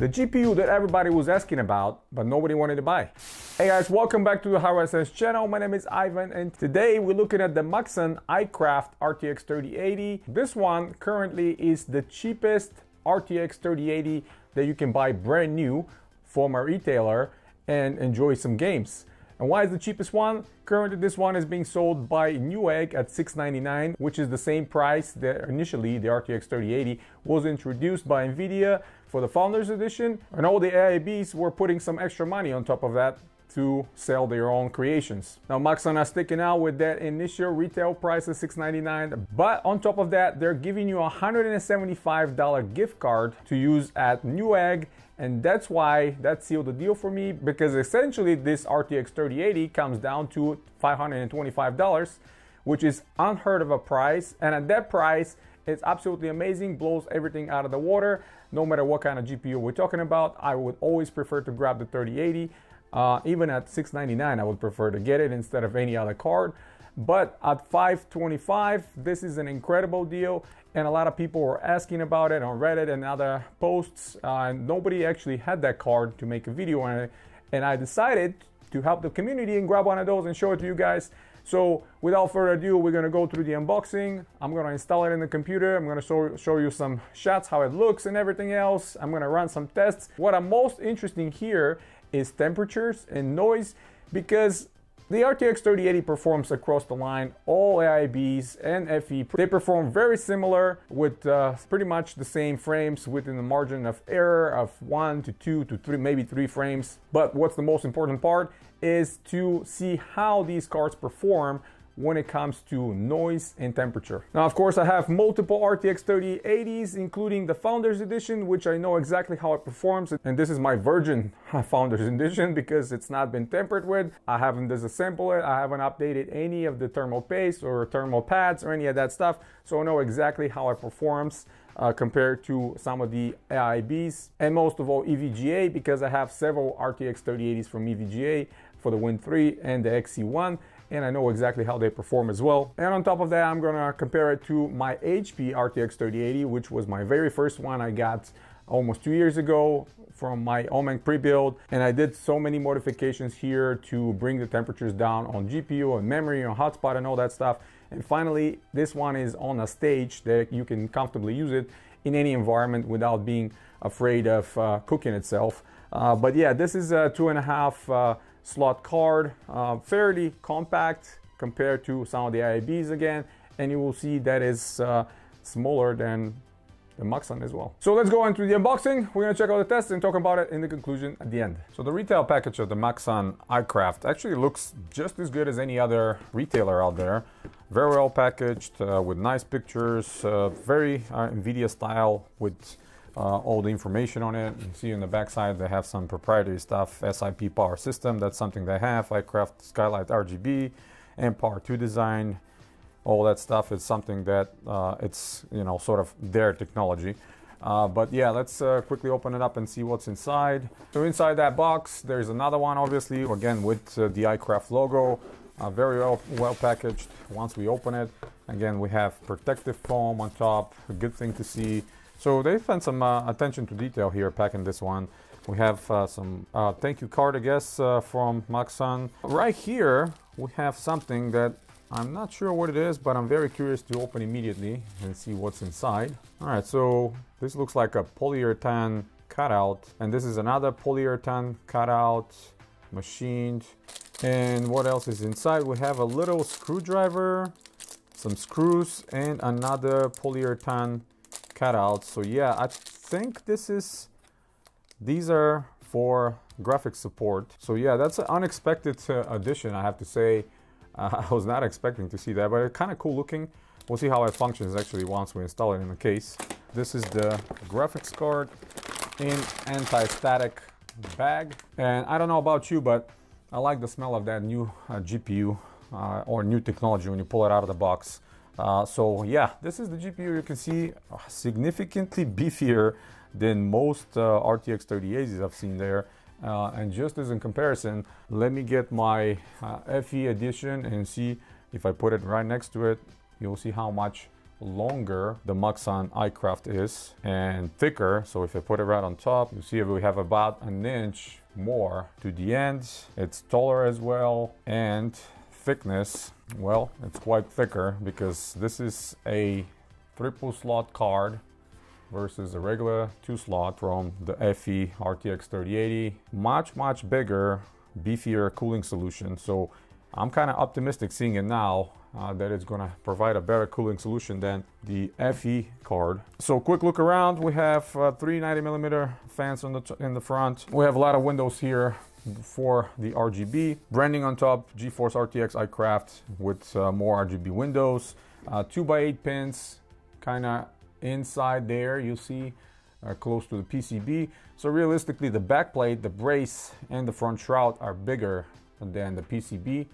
the GPU that everybody was asking about, but nobody wanted to buy. Hey guys, welcome back to the HiRSense channel. My name is Ivan, and today we're looking at the Maxsun iCraft RTX3080. This one currently is the cheapest RTX 3080 that you can buy brand new from a retailer and enjoy some games. And why is the cheapest one? Currently this one is being sold by Newegg at $699, which is the same price that initially the RTX 3080 was introduced by Nvidia for the Founders Edition, and all the AIBs were putting some extra money on top of that to sell their own creations. Now Maxsun is sticking out with that initial retail price of $699, but on top of that they're giving you a $175 gift card to use at Newegg, and that's why that sealed the deal for me, because essentially this RTX 3080 comes down to $525, which is unheard of a price, and at that price it's absolutely amazing, blows everything out of the water. No matter what kind of GPU we're talking about, I would always prefer to grab the 3080. Even at $699, I would prefer to get it instead of any other card. But at $525, this is an incredible deal, and a lot of people were asking about it on Reddit and other posts, and nobody actually had that card to make a video on it. And I decided to help the community and grab one of those and show it to you guys. So without further ado, we're gonna go through the unboxing. I'm gonna install it in the computer. I'm gonna show you some shots, how it looks and everything else. I'm gonna run some tests. What I'm most interested here is temperatures and noise, because the RTX 3080 performs across the line, all AIBs and FE. They perform very similar with pretty much the same frames within the margin of error of 1 to 2 to 3, maybe 3 frames. But what's the most important part is to see how these cards perform when it comes to noise and temperature. Now, of course, I have multiple RTX 3080s, including the Founders Edition, which I know exactly how it performs. And this is my virgin Founders Edition because it's not been tempered with. I haven't disassembled it. I haven't updated any of the thermal paste or thermal pads or any of that stuff. So I know exactly how it performs compared to some of the AIBs. And most of all, EVGA, because I have several RTX 3080s from EVGA for the Win 3 and the XC1. And I know exactly how they perform as well. And on top of that, I'm gonna compare it to my HP RTX 3080, which was my very first one I got almost 2 years ago from my Omen pre-build. And I did so many modifications here to bring the temperatures down on GPU, on memory, on hotspot and all that stuff. And finally, this one is on a stage that you can comfortably use it in any environment without being afraid of cooking itself. But yeah, this is a 2.5 slot card, fairly compact compared to some of the AIBs again, and you will see that is smaller than the Maxsun as well. So let's go into the unboxing. We're gonna check out the test and talk about it in the conclusion at the end. So the retail package of the Maxsun iCraft actually looks just as good as any other retailer out there. Very well packaged, with nice pictures, very Nvidia style with all the information on it. You see on the back side they have some proprietary stuff, SIP power system, that's something they have, iCraft Skylight RGB, and Power 2 design. All that stuff is something that it's, you know, sort of their technology. But yeah, let's quickly open it up and see what's inside. So inside that box there's another one, obviously, again with the iCraft logo. Very well packaged. Once we open it, again we have protective foam on top, a good thing to see. So they spent some attention to detail here packing this one. We have some thank you card, I guess, from Maxsun. Right here we have something that I'm not sure what it is, but I'm very curious to open immediately and see what's inside. All right, so this looks like a polyurethane cutout, and this is another polyurethane cutout, machined. And what else is inside? We have a little screwdriver, some screws, and another polyurethane cutout. So yeah, I think these are for graphics support. So yeah, that's an unexpected addition, I have to say. I was not expecting to see that, but it's kind of cool looking. We'll see how it functions actually once we install it in the case. This is the graphics card in anti-static bag, and I don't know about you, but I like the smell of that new GPU or new technology when you pull it out of the box. So yeah, this is the GPU. You can see significantly beefier than most RTX 3080s I've seen there. And just as in comparison, let me get my FE edition and see if I put it right next to it, you'll see how much longer the Maxsun iCraft is and thicker. So if I put it right on top, you see we have about an inch more to the end. It's taller as well, and thickness, well, it's quite thicker because this is a triple slot card versus a regular 2-slot from the FE RTX3080. Much bigger, beefier cooling solution. So I'm kind of optimistic seeing it now that it's going to provide a better cooling solution than the FE card. So quick look around, we have 3 90mm fans in the front. We have a lot of windows here for the RGB. Branding on top, GeForce RTX iCraft with more RGB windows. 2x8 pins, kind of inside there, you see, close to the PCB. So realistically, the backplate, the brace, and the front shroud are bigger than the PCB.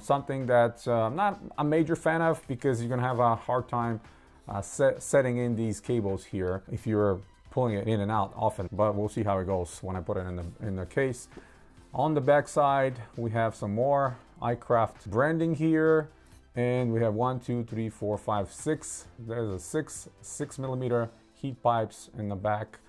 Something that I'm not a major fan of because you're gonna have a hard time setting in these cables here if you're pulling it in and out often, but we'll see how it goes when I put it in the case. On the back side, we have some more iCraft branding here, and we have 1, 2, 3, 4, 5, 6. There's a 6 6mm heat pipes in the back.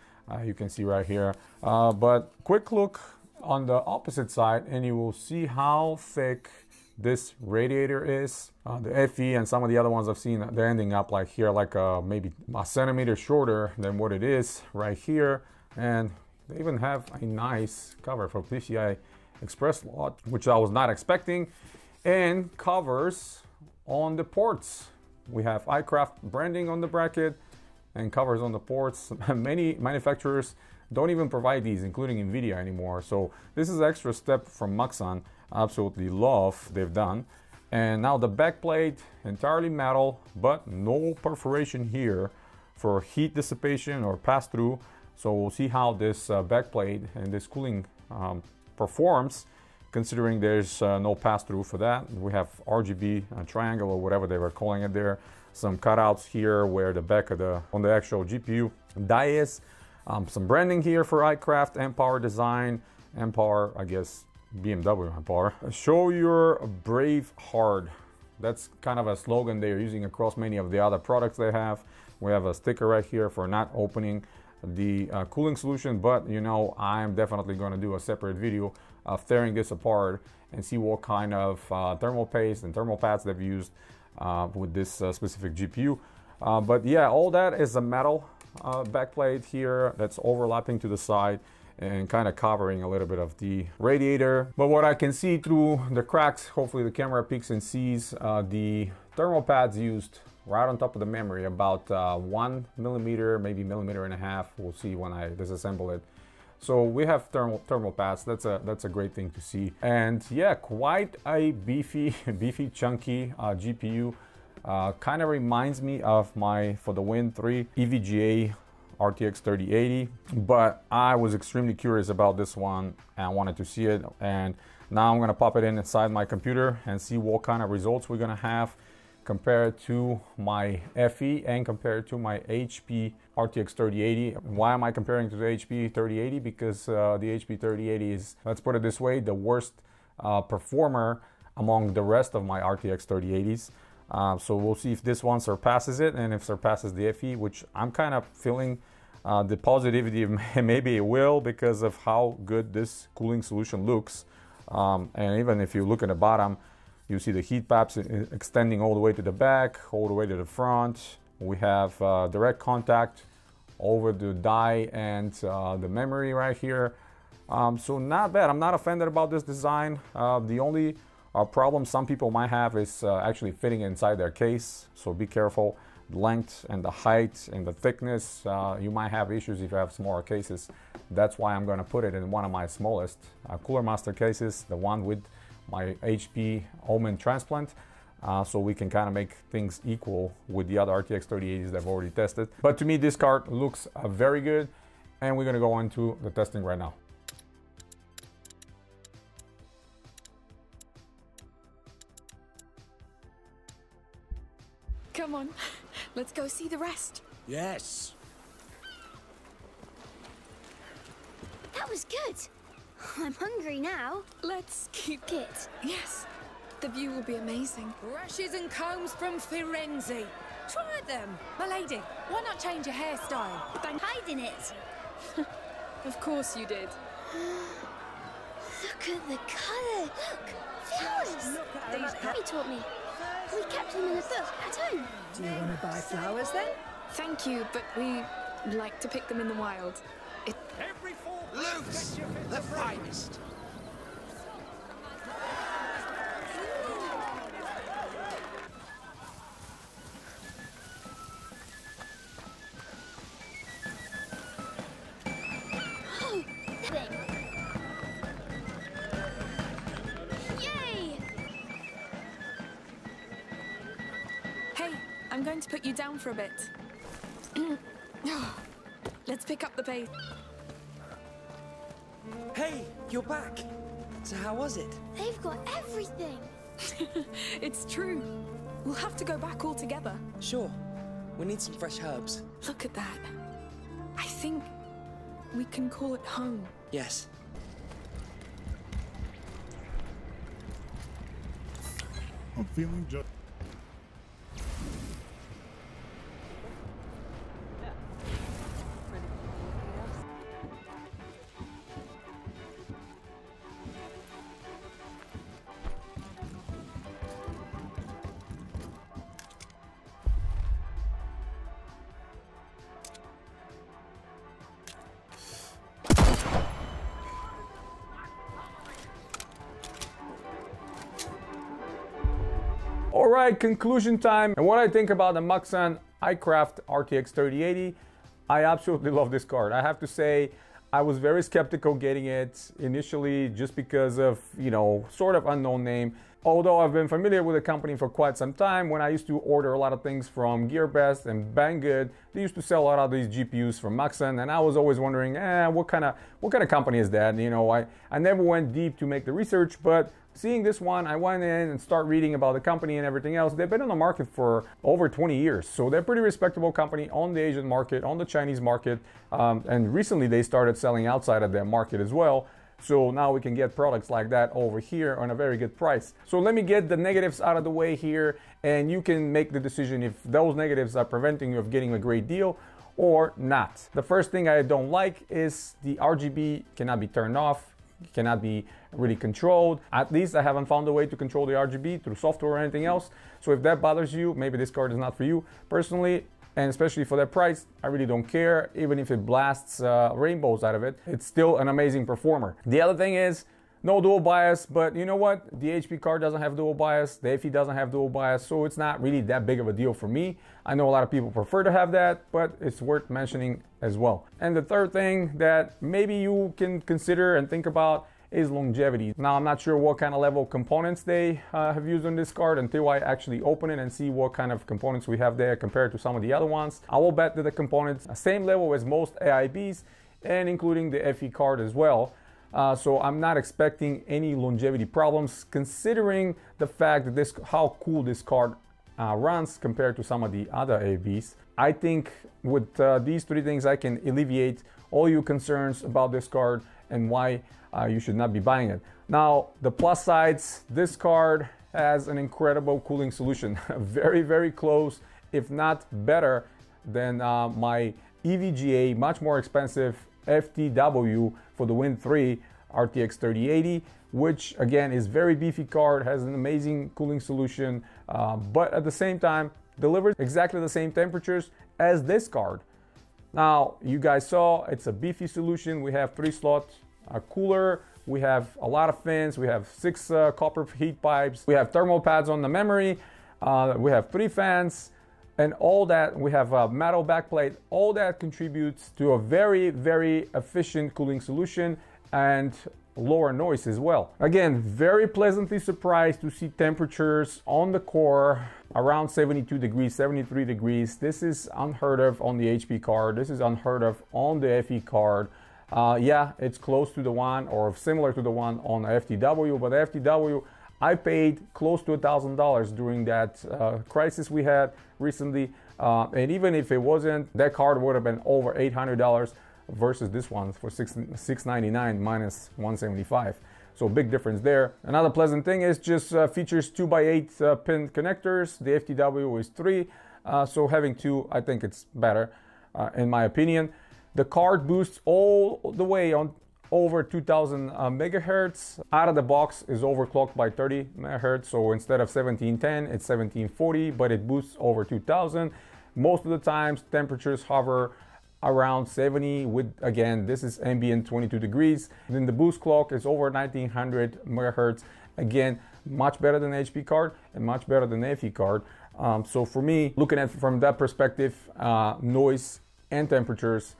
You can see right here. But quick look on the opposite side, and you will see how thick this radiator is. The FE and some of the other ones I've seen, they're ending up like here, like maybe a centimeter shorter than what it is right here. And they even have a nice cover for PCI Express slot, which I was not expecting, and covers on the ports. We have iCraft branding on the bracket and covers on the ports. Many manufacturers don't even provide these, including NVIDIA anymore. So this is an extra step from Maxsun. Absolutely love they've done. And now the backplate, entirely metal, but no perforation here for heat dissipation or pass-through. So we'll see how this backplate and this cooling performs, considering there's no pass-through for that. We have RGB triangle or whatever they were calling it there. Some cutouts here where the back of on the actual GPU die is. Some branding here for iCraft, Empower Design, Empower, I guess, BMW Empower. Show your brave hard. That's kind of a slogan they're using across many of the other products they have. We have a sticker right here for not opening the cooling solution, but you know, I'm definitely going to do a separate video of tearing this apart and see what kind of thermal paste and thermal pads they've used with this specific GPU. But yeah, all that is a metal backplate here that's overlapping to the side and kind of covering a little bit of the radiator. But what I can see through the cracks, hopefully the camera peeks and sees the thermal pads used right on top of the memory, about 1 millimeter, maybe 1.5 millimeters. We'll see when I disassemble it. So we have thermal pads. That's a great thing to see. And yeah, quite a beefy, chunky GPU. Kind of reminds me of my, for the Win 3 EVGA RTX3080, but I was extremely curious about this one and I wanted to see it. And now I'm gonna pop it inside my computer and see what kind of results we're gonna have compared to my FE and compared to my HP RTX3080. Why am I comparing to the HP 3080? Because the HP 3080 is, let's put it this way, the worst performer among the rest of my RTX 3080s. So we'll see if this one surpasses it, and if surpasses the FE, which I'm kind of feeling the positivity, maybe it will, because of how good this cooling solution looks. And even if you look at the bottom, you see the heat pipes extending all the way to the back, all the way to the front. We have direct contact over the die and the memory right here. So not bad. I'm not offended about this design. The only problem some people might have is actually fitting inside their case. So be careful. The length and the height and the thickness, you might have issues if you have smaller cases. That's why I'm going to put it in one of my smallest Cooler Master cases, the one with my HP Omen transplant, so we can kind of make things equal with the other RTX 3080s that I've already tested. But to me, this card looks very good, and we're going to go into the testing right now. Come on, let's go see the rest. Yes. That was good. I'm hungry now. Let's keep it. Yes, the view will be amazing. Brushes and combs from Firenze. Try them. My lady, why not change your hairstyle? I'm hiding it. Of course you did. Look at the colour. Look, flowers. Harry taught me. We kept them in a book at home. Do you want to buy flowers then? Thank you, but we like to pick them in the wild. Luke's the finest. Oh, thing. Yay! Hey, I'm going to put you down for a bit. Let's pick up the pace. Hey, you're back. So how was it? They've got everything. It's true. We'll have to go back all together. Sure. We need some fresh herbs. Look at that. I think we can call it home. Yes. I'm feeling just. All right, conclusion time. And what I think about the Maxsun iCraft RTX3080, I absolutely love this card. I have to say, I was very skeptical getting it initially just because of, you know, sort of unknown name. Although I've been familiar with the company for quite some time, when I used to order a lot of things from GearBest and Banggood, they used to sell a lot of these GPUs from Maxsun, and I was always wondering, what kind of company is that? You know, I never went deep to make the research, but seeing this one, I went in and start reading about the company and everything else. They've been on the market for over 20 years, so they're a pretty respectable company on the Asian market, on the Chinese market, and recently they started selling outside of their market as well. So now we can get products like that over here on a very good price. So let me get the negatives out of the way here, and you can make the decision if those negatives are preventing you of getting a great deal or not. The first thing I don't like is the RGB cannot be turned off, cannot be really controlled. At least I haven't found a way to control the RGB through software or anything else. So if that bothers you, maybe this card is not for you. Personally, and especially for that price, I really don't care. Even if it blasts rainbows out of it, it's still an amazing performer. The other thing is, no dual bias, but you know what? The HP card doesn't have dual bias, the FE doesn't have dual bias, so it's not really that big of a deal for me. I know a lot of people prefer to have that, but it's worth mentioning as well. And the third thing that maybe you can consider and think about is longevity. Now, I'm not sure what kind of level of components they have used on this card until I actually open it and see what kind of components we have there compared to some of the other ones. I will bet that the components are same level as most AIBs, and including the FE card as well. So I'm not expecting any longevity problems, considering the fact that how cool this card runs compared to some of the other AIBs. I think with these three things, I can alleviate all your concerns about this card and why you should not be buying it. Now, the plus sides, this card has an incredible cooling solution. Very, very close, if not better than my EVGA, much more expensive FTW for the Win 3 RTX3080, which again is very beefy card, has an amazing cooling solution, but at the same time delivers exactly the same temperatures as this card. Now, you guys saw it's a beefy solution. We have 3-slot cooler, we have a lot of fins, we have 6 copper heat pipes, we have thermal pads on the memory, we have 3 fans, and all that. We have a metal backplate. All that contributes to a very, very efficient cooling solution and lower noise as well. Again, very pleasantly surprised to see temperatures on the core around 72 degrees, 73 degrees. This is unheard of on the HP card. This is unheard of on the FE card. Yeah, it's close to the one or similar to the one on the FTW, but the FTW, I paid close to $1,000 during that crisis we had recently. And even if it wasn't, that card would have been over $800 versus this one for $699 minus $175. So big difference there. Another pleasant thing is just features 2x8 pin connectors. The FTW is 3. So having two, I think it's better, in my opinion. The card boosts all the way on over 2000 megahertz. Out of the box is overclocked by 30 megahertz. So instead of 1710, it's 1740, but it boosts over 2000. Most of the times temperatures hover around 70 with, again, this is ambient 22 degrees. Then the boost clock is over 1900 megahertz. Again, much better than HP card and much better than FE card. So for me, looking at it from that perspective, noise and temperatures,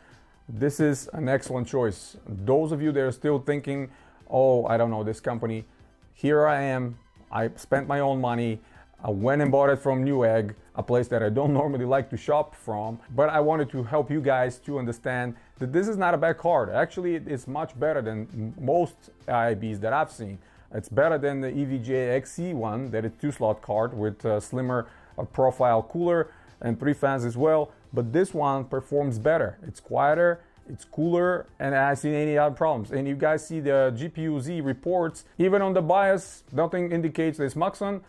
this is an excellent choice. Those of you that are still thinking, oh, I don't know this company, here I am. I spent my own money. I went and bought it from Newegg, a place that I don't normally like to shop from, but I wanted to help you guys to understand that this is not a bad card. Actually, it's much better than most AIBs that I've seen. It's better than the EVGA XC one, that is 2-slot card with a slimmer profile cooler and 3 fans as well. But this one performs better. It's quieter, it's cooler, and I haven't seen any other problems. And you guys see the GPU-Z reports. Even on the BIOS, nothing indicates this Maxsun.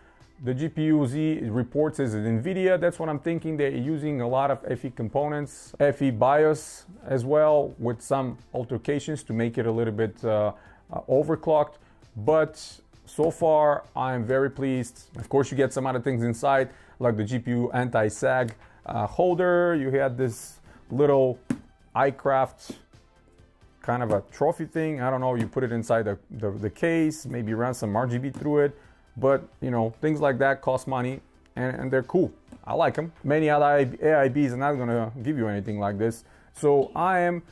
The GPU-Z reports is NVIDIA. That's what I'm thinking. They're using a lot of FE components, FE BIOS as well, with some altercations to make it a little bit overclocked. But so far, I'm very pleased. Of course, you get some other things inside, like the GPU anti-sag holder. You had this little iCraft kind of a trophy thing. I don't know, you put it inside the case, maybe run some RGB through it. But, you know, things like that cost money, and they're cool. I like them. Many other AIBs are not going to give you anything like this. So I am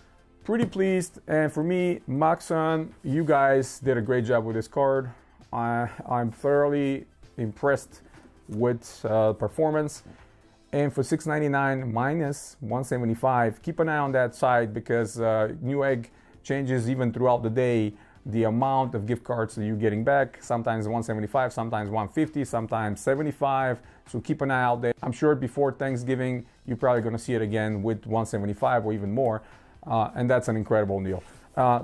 pretty pleased. And for me, Maxsun, you guys did a great job with this card. I'm thoroughly impressed with performance. And for $699 minus $175, keep an eye on that side, because Newegg changes even throughout the day the amount of gift cards that you're getting back. Sometimes 175, sometimes 150, sometimes 75. So keep an eye out there. I'm sure before Thanksgiving, you're probably gonna see it again with 175 or even more. And that's an incredible deal.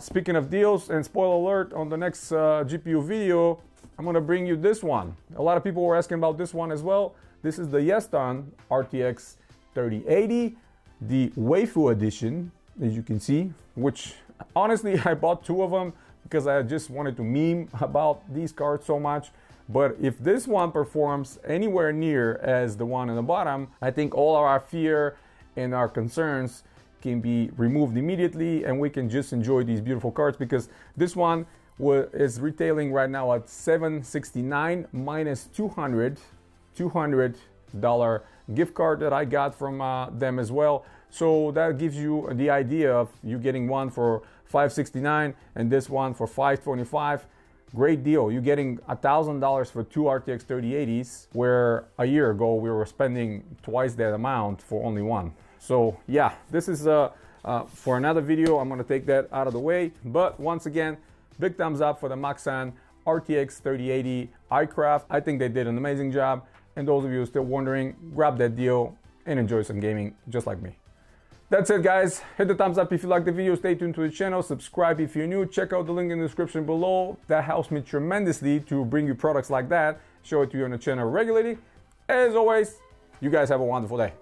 Speaking of deals, and spoiler alert, on the next GPU video, I'm gonna bring you this one. A lot of people were asking about this one as well. This is the Maxsun RTX3080, the Waifu edition, as you can see, which honestly, I bought 2 of them because I just wanted to meme about these cards so much. But if this one performs anywhere near as the one on the bottom, I think all of our fear and our concerns can be removed immediately, and we can just enjoy these beautiful cards, because this one is retailing right now at $769 minus $200 gift card that I got from them as well. So that gives you the idea of you getting one for $569 and this one for $525. Great deal. You're getting $1,000 for 2 RTX 3080s, where a year ago we were spending twice that amount for only one. So yeah, this is for another video. I'm gonna take that out of the way. But once again, big thumbs up for the Maxsun RTX3080 iCraft. I think they did an amazing job. And those of you still wondering, grab that deal and enjoy some gaming just like me. That's it, guys. Hit the thumbs up if you like the video. Stay tuned to the channel. Subscribe if you're new. Check out the link in the description below. That helps me tremendously to bring you products like that, show it to you on the channel regularly. As always, you guys have a wonderful day.